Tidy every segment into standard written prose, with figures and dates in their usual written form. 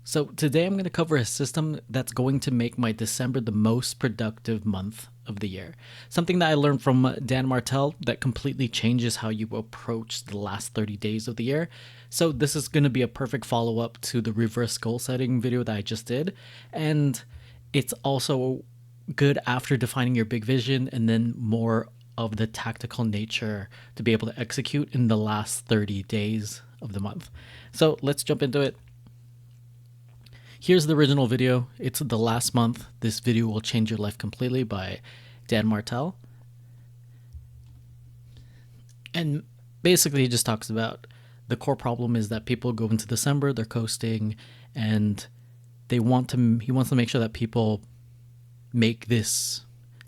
So today I'm going to cover a system that's going to make my December the most productive month of the year. Something that I learned from Dan Martell that completely changes how you approach the last 30 days of the year. So this is going to be a perfect follow-up to the reverse goal setting video that I just did. And it's also good after defining your big vision and then more of the tactical nature to be able to execute in the last 30 days of the month. So let's jump into it. Here's the original video. It's the last month. This video will change your life completely by Dan Martell. And basically, he just talks about the core problem is that people go into December, they're coasting, and he wants to make sure that people make this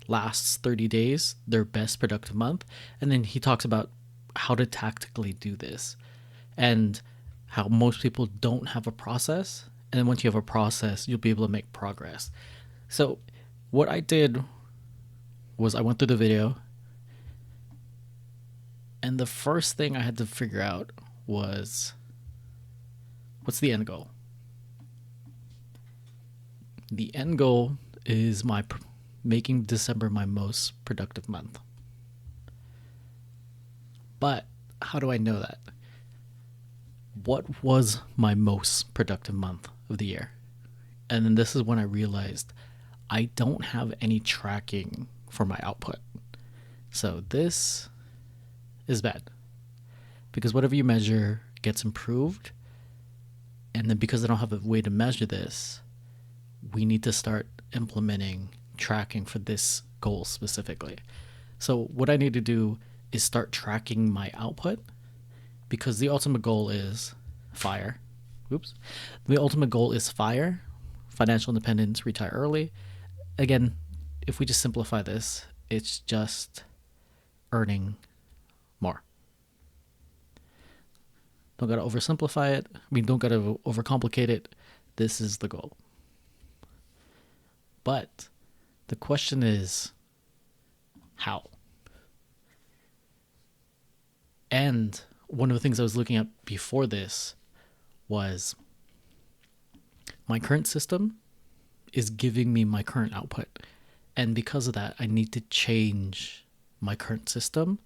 last 30 days their best productive month. And then he talks about how to tactically do this and how most people don't have a process. And then once you have a process, you'll be able to make progress. So what I did was I went through the video, and the first thing I had to figure out was, what's the end goal? The end goal is making December my most productive month. But how do I know that? What was my most productive month of the year? And then this is when I realized I don't have any tracking for my output. So this is bad, because whatever you measure gets improved. And then because I don't have a way to measure this, we need to start implementing tracking for this goal specifically. So what I need to do is start tracking my output, because the ultimate goal is FIRE. The ultimate goal is FIRE, financial independence, retire early. Again, if we just simplify this, it's just earning more. Don't gotta oversimplify it. Don't gotta overcomplicate it. This is the goal. But the question is, how? And one of the things I was looking at before this was my current system is giving me my current output. And because of that, I need to change my current system.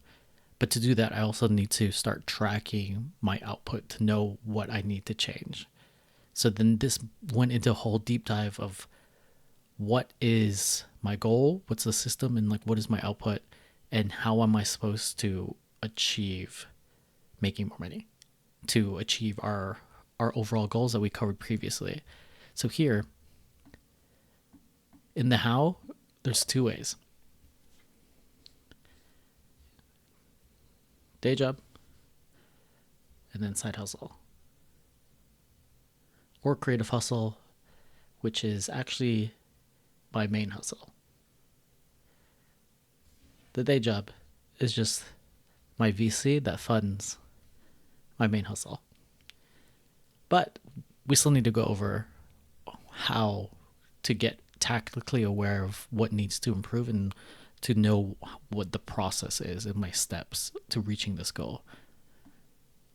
But to do that, I also need to start tracking my output to know what I need to change. So then this went into a whole deep dive of what is my goal, what's the system, and like what is my output, and how am I supposed to achieve making more money to achieve our overall goals that we covered previously. So here in the how, there's two ways: day job and then side hustle, or creative hustle, which is actually my main hustle. The day job is just my VC that funds my main hustle. But we still need to go over how to get tactically aware of what needs to improve and to know what the process is and my steps to reaching this goal.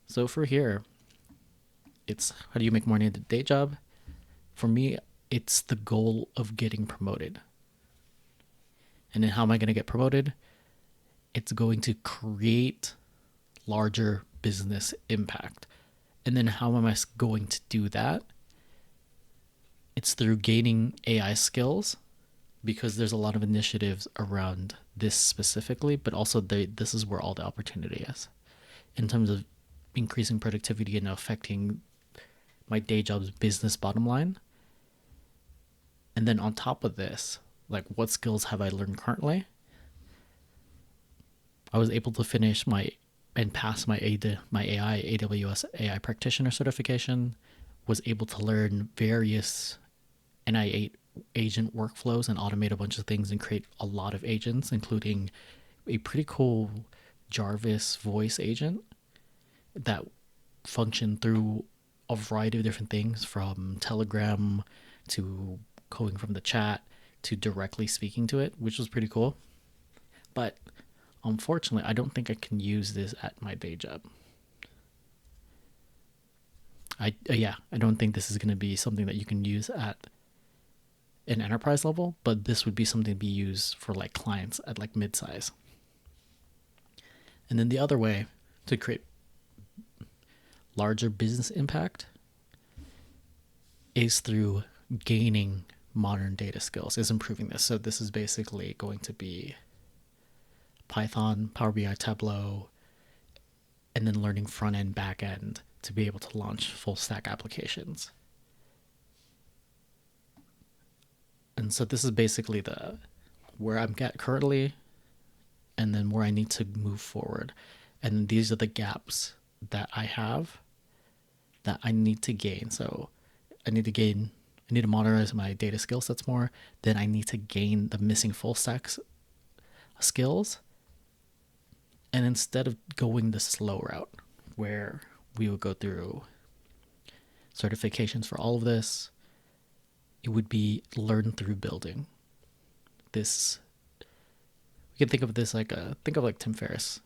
So for here, it's how do you make more money at the day job? For me, it's the goal of getting promoted. And then how am I going to get promoted? It's going to create larger business impact. And then how am I going to do that? It's through gaining AI skills, because there's a lot of initiatives around this specifically, but also this is where all the opportunity is in terms of increasing productivity and affecting my day job's business bottom line. And then on top of this, like, what skills have I learned currently? I was able to finish and pass my AWS AI practitioner certification, was able to learn various NI8 agent workflows and automate a bunch of things and create a lot of agents, including a pretty cool Jarvis voice agent that functioned through a variety of different things, from Telegram to going from the chat to directly speaking to it, which was pretty cool. But unfortunately, I don't think I can use this at my day job. I don't think this is going to be something that you can use at an enterprise level, but this would be something to be used for like clients at like mid-size. And then the other way to create larger business impact is through gaining modern data skills, is improving this. So this is basically going to be Python, Power BI, Tableau, and then learning front end, back end to be able to launch full stack applications. And so this is basically the where I'm at currently, and then where I need to move forward. And these are the gaps that I have that I need to gain. So I need to modernize my data skill sets more. Then I need to gain the missing full stacks skills. And instead of going the slow route where we would go through certifications for all of this, it would be learn through building. This, we can think of this like Tim Ferriss,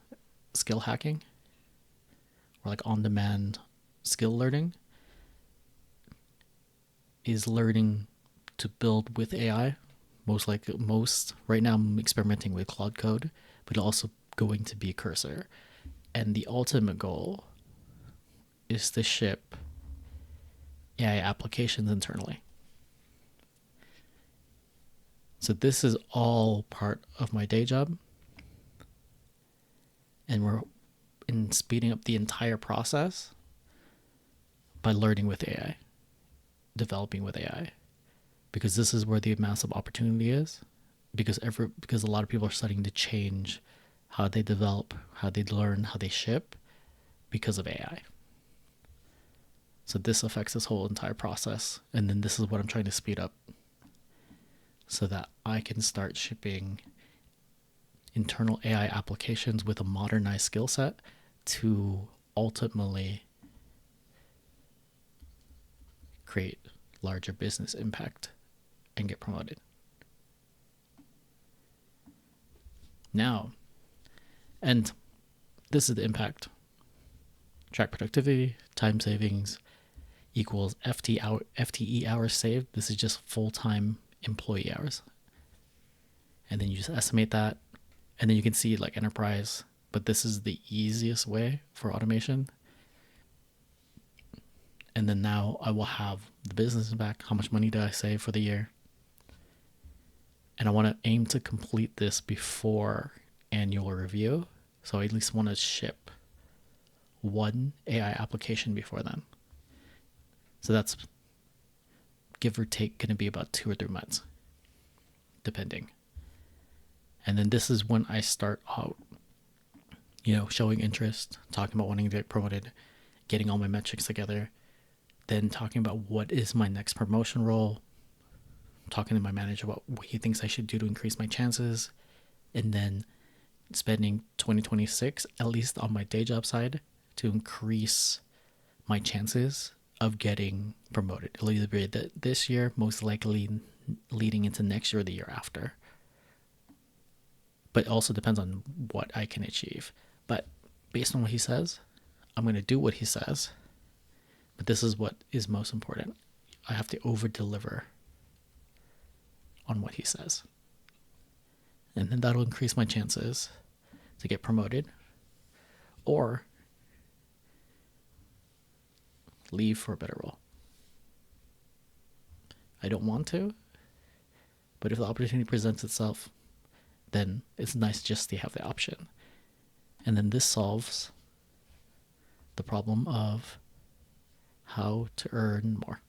skill hacking, or like on-demand skill learning, is learning to build with AI. Most right now I'm experimenting with Claude Code, but also going to be Cursor. And the ultimate goal is to ship AI applications internally. So this is all part of my day job. And we're in speeding up the entire process by learning with AI, developing with AI, because this is where the massive opportunity is. Because a lot of people are starting to change how they develop, how they learn, how they ship because of AI. So this affects this whole entire process. And then this is what I'm trying to speed up so that I can start shipping internal AI applications with a modernized skill set to ultimately create larger business impact and get promoted. Now, and this is the impact. Track productivity, time savings equals FTE hours saved. This is just full-time employee hours. And then you just estimate that. And then you can see like enterprise, but this is the easiest way for automation. And then now I will have the business impact. How much money did I save for the year? And I want to aim to complete this before annual review. So I at least want to ship one AI application before then. So that's give or take going to be about 2 or 3 months, depending. And then this is when I start out, showing interest, talking about wanting to get promoted, getting all my metrics together, then talking about what is my next promotion role, talking to my manager about what he thinks I should do to increase my chances, and then spending 2026, at least on my day job side, to increase my chances of getting promoted. It'll either be this year, most likely leading into next year or the year after. But it also depends on what I can achieve. But based on what he says, I'm going to do what he says. But this is what is most important. I have to over-deliver on what he says. And then that'll increase my chances to get promoted or leave for a better role. I don't want to, but if the opportunity presents itself, then it's nice just to have the option. And then this solves the problem of how to earn more,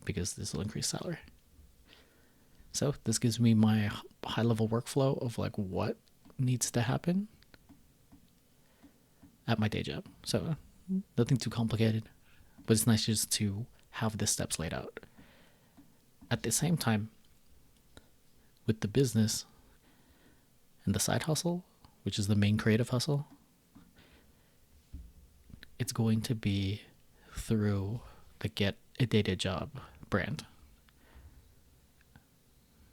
because this will increase salary. So this gives me my high level workflow of like what needs to happen at my day job. So nothing too complicated, but it's nice just to have the steps laid out. At the same time, with the business and the side hustle, which is the main creative hustle, it's going to be through the Get a Data Job brand.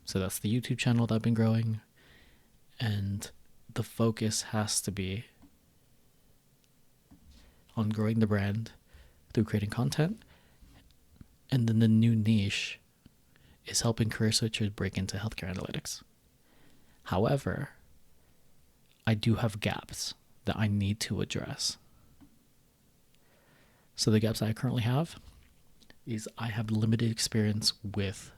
So that's the YouTube channel that I've been growing, and the focus has to be on growing the brand, through creating content. And then the new niche is helping career switchers break into healthcare analytics. However, I do have gaps that I need to address. So the gaps I currently have is I have limited experience with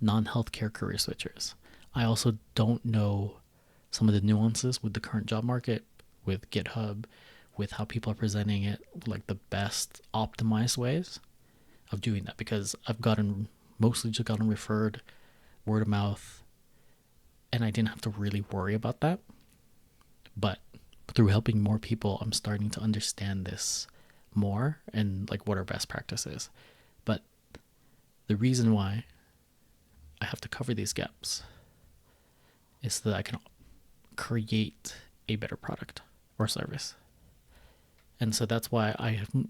non-healthcare career switchers. I also don't know some of the nuances with the current job market, with GitHub, with how people are presenting it, like the best optimized ways of doing that, because I've mostly just gotten referred word of mouth, and I didn't have to really worry about that. But through helping more people, I'm starting to understand this more and like what are best practices. But the reason why I have to cover these gaps is so that I can create a better product or service. And so that's why I am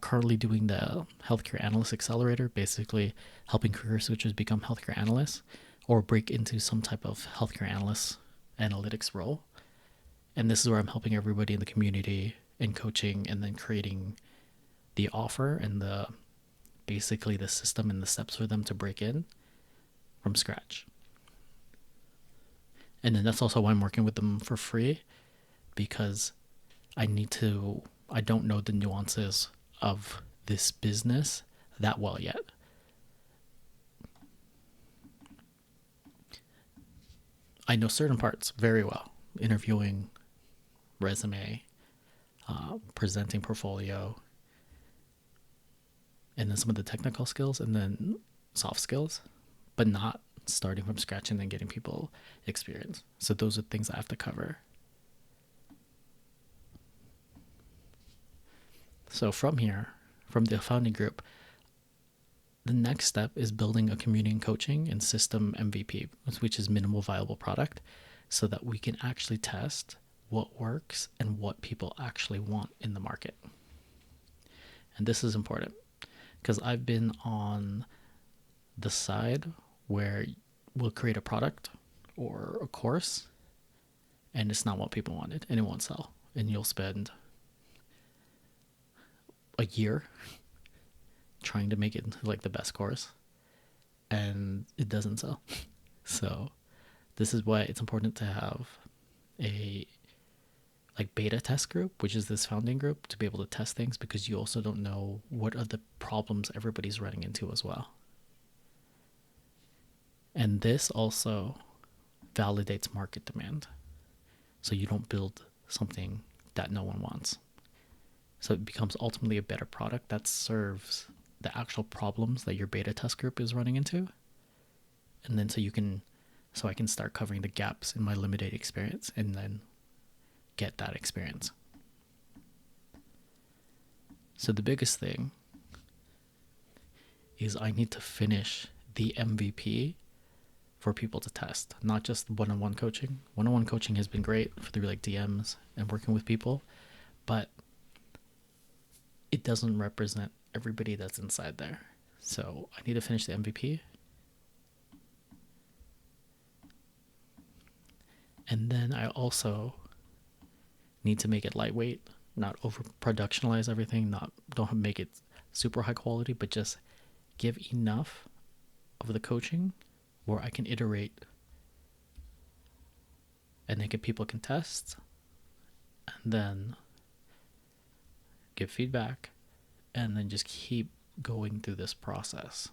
currently doing the Healthcare Analytics Accelerator, basically helping career switchers become healthcare analysts or break into some type of healthcare analyst analytics role. And this is where I'm helping everybody in the community and coaching, and then creating the offer and basically the system and the steps for them to break in from scratch. And then that's also why I'm working with them for free, because I don't know the nuances of this business that well yet. I know certain parts very well: interviewing, resume, presenting portfolio, and then some of the technical skills, and then soft skills, but not starting from scratch and then getting people experience. So those are things I have to cover. So from here, from the founding group, the next step is building a community and coaching and system MVP, which is minimal viable product, so that we can actually test what works and what people actually want in the market. And this is important because I've been on the side where we'll create a product or a course and it's not what people wanted and it won't sell. And you'll spend a year trying to make it like the best course and it doesn't sell. So this is why it's important to have a like beta test group, which is this founding group, to be able to test things, because you also don't know what are the problems everybody's running into as well. And this also validates market demand. So you don't build something that no one wants. So it becomes ultimately a better product that serves the actual problems that your beta test group is running into. And then so I can start covering the gaps in my limited experience and then get that experience. So the biggest thing is I need to finish the MVP for people to test, not just one-on-one coaching. One-on-one coaching has been great through like DMs and working with people, but it doesn't represent everybody that's inside there. So I need to finish the MVP. And then I also need to make it lightweight, not over productionalize everything, don't make it super high quality, but just give enough of the coaching where I can iterate and then people can test and then give feedback and then just keep going through this process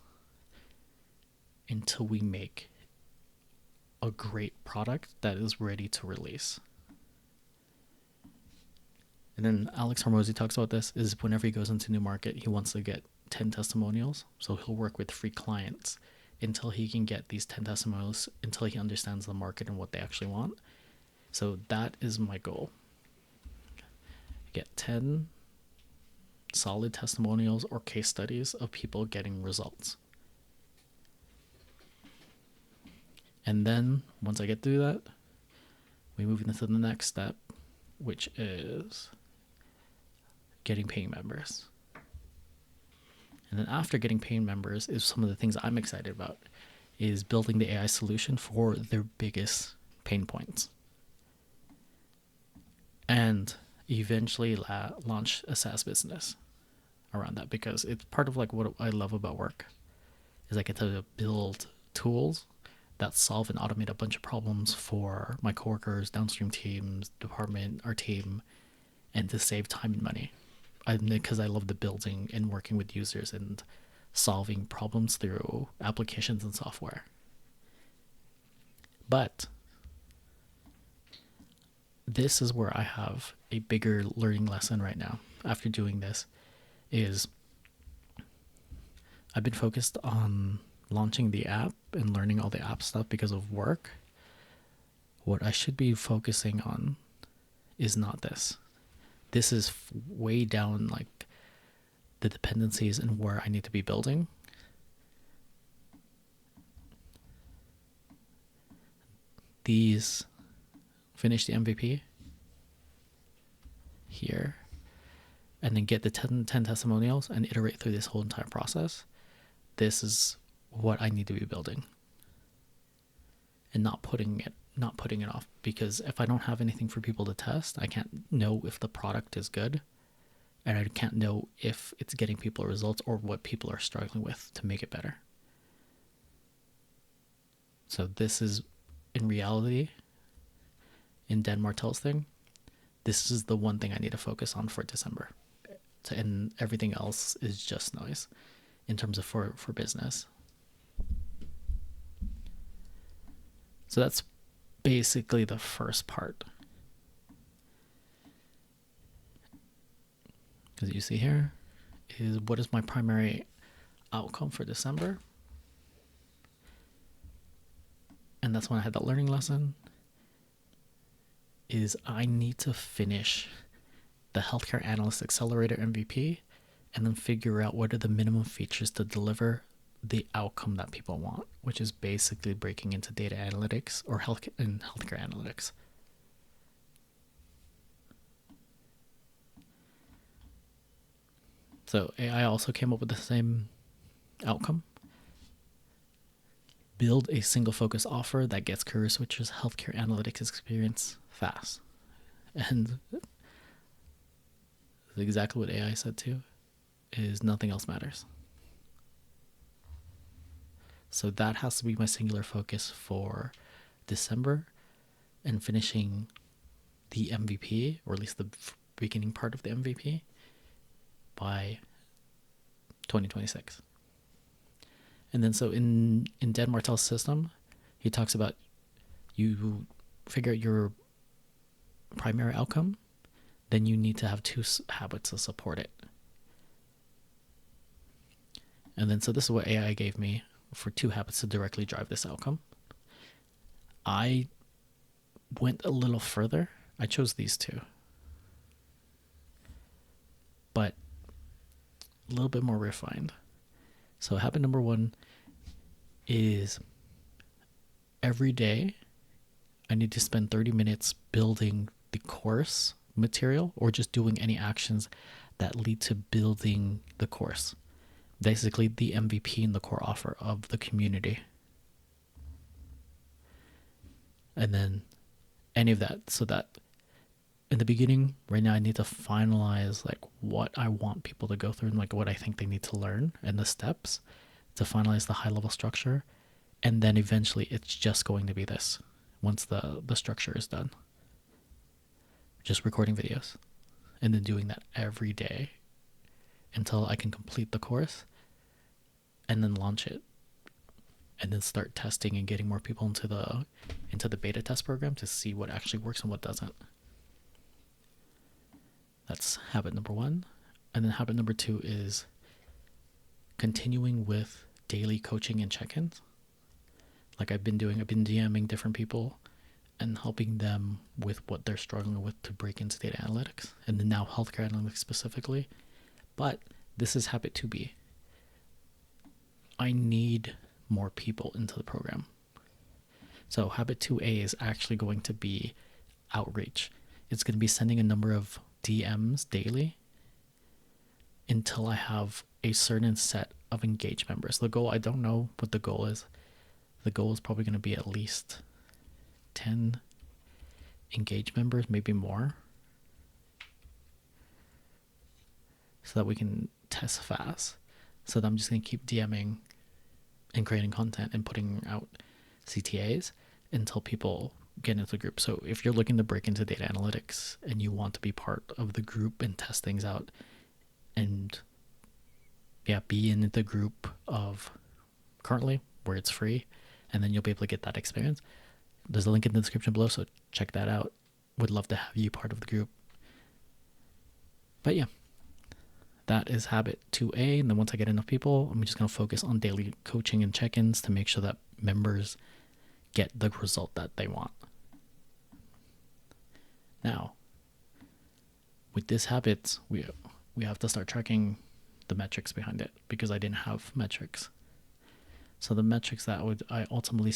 until we make a great product that is ready to release. And then Alex Hormozy talks about this, is whenever he goes into a new market, he wants to get 10 testimonials. So he'll work with free clients until he can get these 10 testimonials, until he understands the market and what they actually want. So that is my goal. Get 10 solid testimonials or case studies of people getting results. And then once I get through that, we move into the next step, which is getting paying members. And then after getting paying members is some of the things I'm excited about, is building the AI solution for their biggest pain points. And eventually launch a SaaS business around that, because it's part of like what I love about work is I get to build tools that solve and automate a bunch of problems for my coworkers, downstream teams, department, our team, and to save time and money. Because I love the building and working with users and solving problems through applications and software. But this is where I have a bigger learning lesson right now after doing this is I've been focused on launching the app and learning all the app stuff because of work. What I should be focusing on is not this. This is way down like the dependencies and where I need to be building. These finish the MVP here and then get the 10 testimonials and iterate through this whole entire process. This is what I need to be building and not putting it off, because if I don't have anything for people to test, I can't know if the product is good, and I can't know if it's getting people results or what people are struggling with to make it better. So this is, in reality, in Dan Martell's thing, this is the one thing I need to focus on for December. And everything else is just noise in terms of for business. So that's basically the first part. As you see here, is what is my primary outcome for December? And that's when I had that learning lesson, is I need to finish the Healthcare Analytics Accelerator MVP and then figure out what are the minimum features to deliver the outcome that people want, which is basically breaking into data analytics or healthcare analytics. So AI also came up with the same outcome. Build a single focus offer that gets career switchers healthcare analytics experience fast. And exactly what AI said too, is nothing else matters. So that has to be my singular focus for December, and finishing the MVP, or at least the beginning part of the MVP, by 2026. And then so in Dan Martell's system, he talks about you figure out your primary outcome, then you need to have 2 habits to support it. And then so this is what AI gave me for 2 habits to directly drive this outcome. I went a little further. I chose these 2. But a little bit more refined. So habit number 1 is every day I need to spend 30 minutes building the course material, or just doing any actions that lead to building the course. Basically the MVP and the core offer of the community. And then any of that, so that in the beginning, right now I need to finalize like what I want people to go through and like what I think they need to learn and the steps to finalize the high level structure. And then eventually it's just going to be this once the structure is done. Just recording videos and then doing that every day until I can complete the course and then launch it. And then start testing and getting more people into the beta test program to see what actually works and what doesn't. That's habit number 1. And then habit number 2 is continuing with daily coaching and check-ins. Like I've been DMing different people and helping them with what they're struggling with to break into data analytics, and then now healthcare analytics specifically. But this is habit 2B. I need more people into the program. So habit 2A is actually going to be outreach. It's going to be sending a number of DMs daily until I have a certain set of engaged members. The goal, I don't know what the goal is. The goal is probably going to be at least 10 engaged members, maybe more, so that we can test fast. So I'm just going to keep DMing and creating content and putting out CTAs until people get into the group. So if you're looking to break into data analytics and you want to be part of the group and test things out and be in the group of currently where it's free, and then you'll be able to get that experience. There's a link in the description below, so check that out. Would love to have you part of the group. But yeah, that is habit 2A. And then once I get enough people, I'm just going to focus on daily coaching and check-ins to make sure that members get the result that they want. Now, with this habit, we have to start tracking the metrics behind it, because I didn't have metrics. So the metrics that I ultimately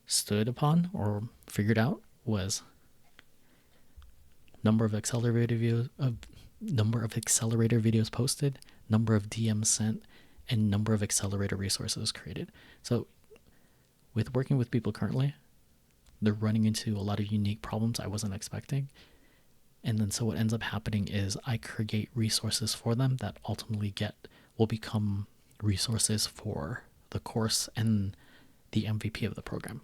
stood upon or figured out was number of accelerator videos posted, number of DMs sent, and number of accelerator resources created. So with working with people currently, they're running into a lot of unique problems I wasn't expecting. And then so what ends up happening is I create resources for them that ultimately will become resources for the course and the MVP of the program.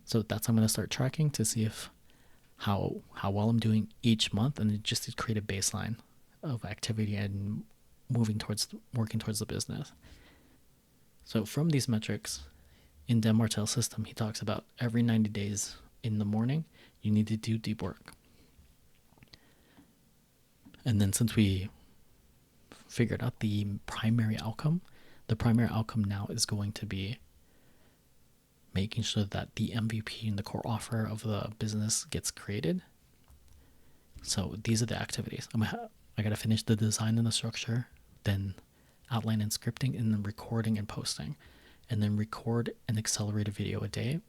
So that's I'm going to start tracking to see how well I'm doing each month, and just to create a baseline of activity and working towards the business. So from these metrics, in Dan Martell's system, he talks about every 90 days in the morning, you need to do deep work. And then since we figured out the primary outcome now is going to be making sure that the MVP and the core offer of the business gets created. So these are the activities. I got to finish the design and the structure, then outline and scripting, and then recording and posting, and then record an accelerated video a day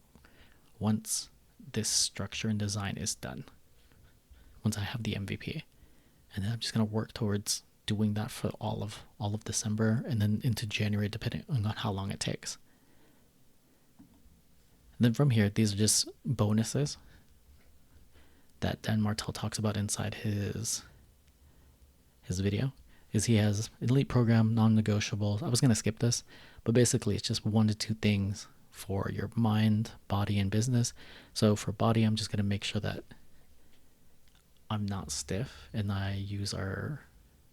once this structure and design is done, once I have the MVP. And then I'm just going to work towards doing that for all of December and then into January, depending on how long it takes. And then from here, these are just bonuses that Dan Martell talks about inside his video. Is he has elite program, non-negotiables. I was going to skip this, but basically it's just 1 to 2 things for your mind, body, and business. So for body, I'm just going to make sure that I'm not stiff, and I use our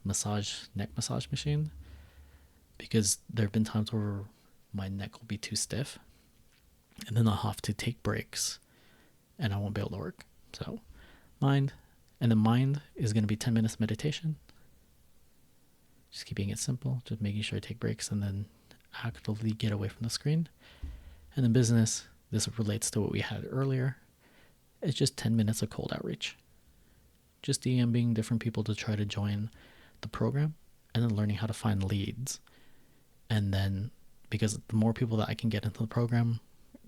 neck massage machine, because there have been times where my neck will be too stiff, and then I'll have to take breaks, and I won't be able to work. So mind, and the mind is going to be 10 minutes meditation. Just keeping it simple, just making sure I take breaks and then actively get away from the screen. And then business, this relates to what we had earlier. It's just 10 minutes of cold outreach. Just DMing different people to try to join the program, and then learning how to find leads. And then, because the more people that I can get into the program,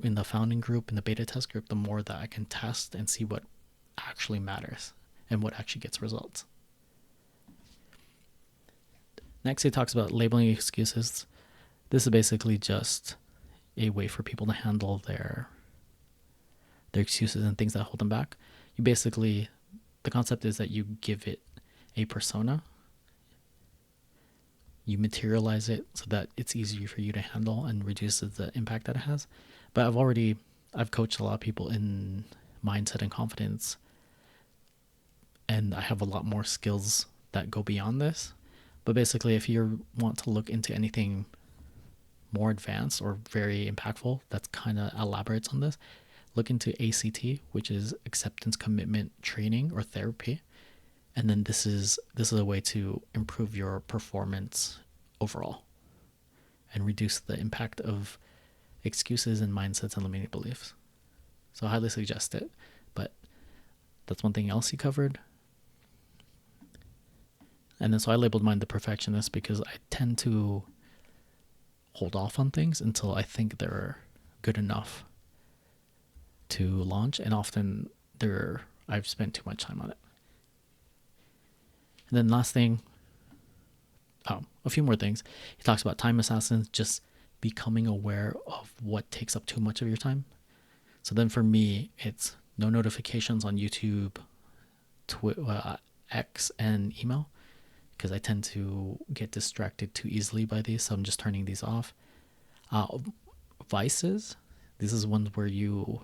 in the founding group, in the beta test group, the more that I can test and see what actually matters and what actually gets results. Next, he talks about labeling excuses. This is basically just a way for people to handle their excuses and things that hold them back. The concept is that you give it a persona. You materialize it so that it's easier for you to handle and reduces the impact that it has. But I've coached a lot of people in mindset and confidence, and I have a lot more skills that go beyond this. But basically, if you want to look into anything more advanced or very impactful that kind of elaborates on this, look into ACT, which is acceptance commitment training or therapy. And then this is a way to improve your performance overall and reduce the impact of excuses and mindsets and limiting beliefs. So I highly suggest it. But that's one thing else he covered. And then so I labeled mine the perfectionist, because I tend to hold off on things until I think they're good enough to launch, and often I've spent too much time on it. And then last thing, a few more things. He talks about time assassins, just becoming aware of what takes up too much of your time. So then for me, it's no notifications on YouTube, X and email, because I tend to get distracted too easily by these, so I'm just turning these off. Vices, this is one where you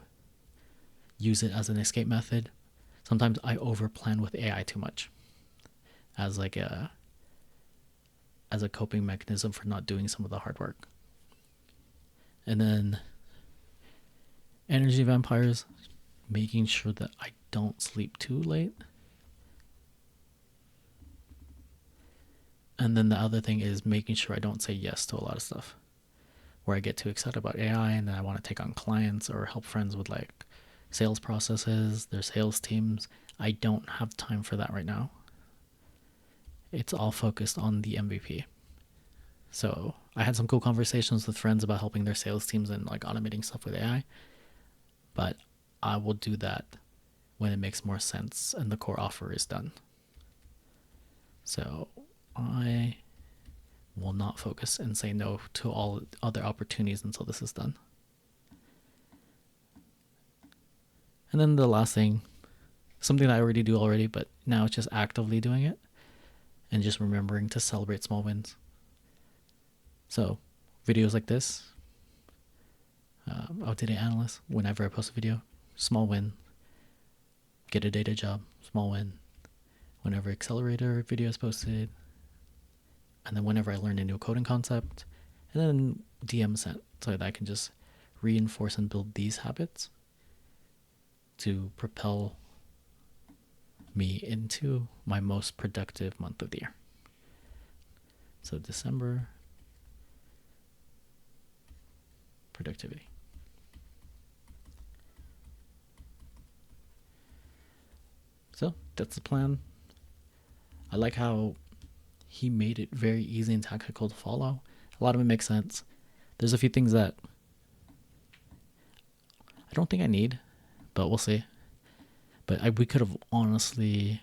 use it as an escape method. Sometimes I overplan with AI too much as like a coping mechanism for not doing some of the hard work. And then energy vampires, making sure that I don't sleep too late. And then the other thing is making sure I don't say yes to a lot of stuff, where I get too excited about AI and then I want to take on clients or help friends with like sales processes, their sales teams. I don't have time for that right now. It's all focused on the MVP. So I had some cool conversations with friends about helping their sales teams and like automating stuff with AI, but I will do that when it makes more sense and the core offer is done. So I will not focus and say no to all other opportunities until this is done. And then the last thing, something that I already do already, but now it's just actively doing it and just remembering to celebrate small wins. So videos like this, outdated analyst, whenever I post a video, small win. Get a data job, small win. Whenever Accelerator video is posted, and then whenever I learn a new coding concept, and then DM sent, so that I can just reinforce and build these habits to propel me into my most productive month of the year. So December, productivity. So that's the plan. I like how he made it very easy and tactical to follow. A lot of it makes sense. There's a few things that I don't think I need, but we'll see. But we could have honestly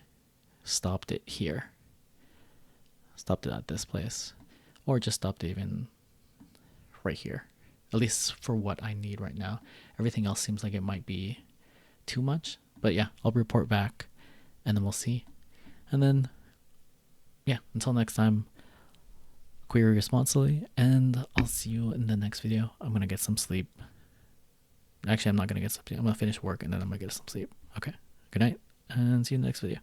stopped it here. Stopped it at this place. Or just stopped it even right here. At least for what I need right now. Everything else seems like it might be too much. But yeah, I'll report back and then we'll see. And then, yeah, until next time, query responsibly, and I'll see you in the next video. I'm going to get some sleep. Actually, I'm not going to get some sleep. I'm going to finish work and then I'm going to get some sleep. Okay. Good night and see you in the next video.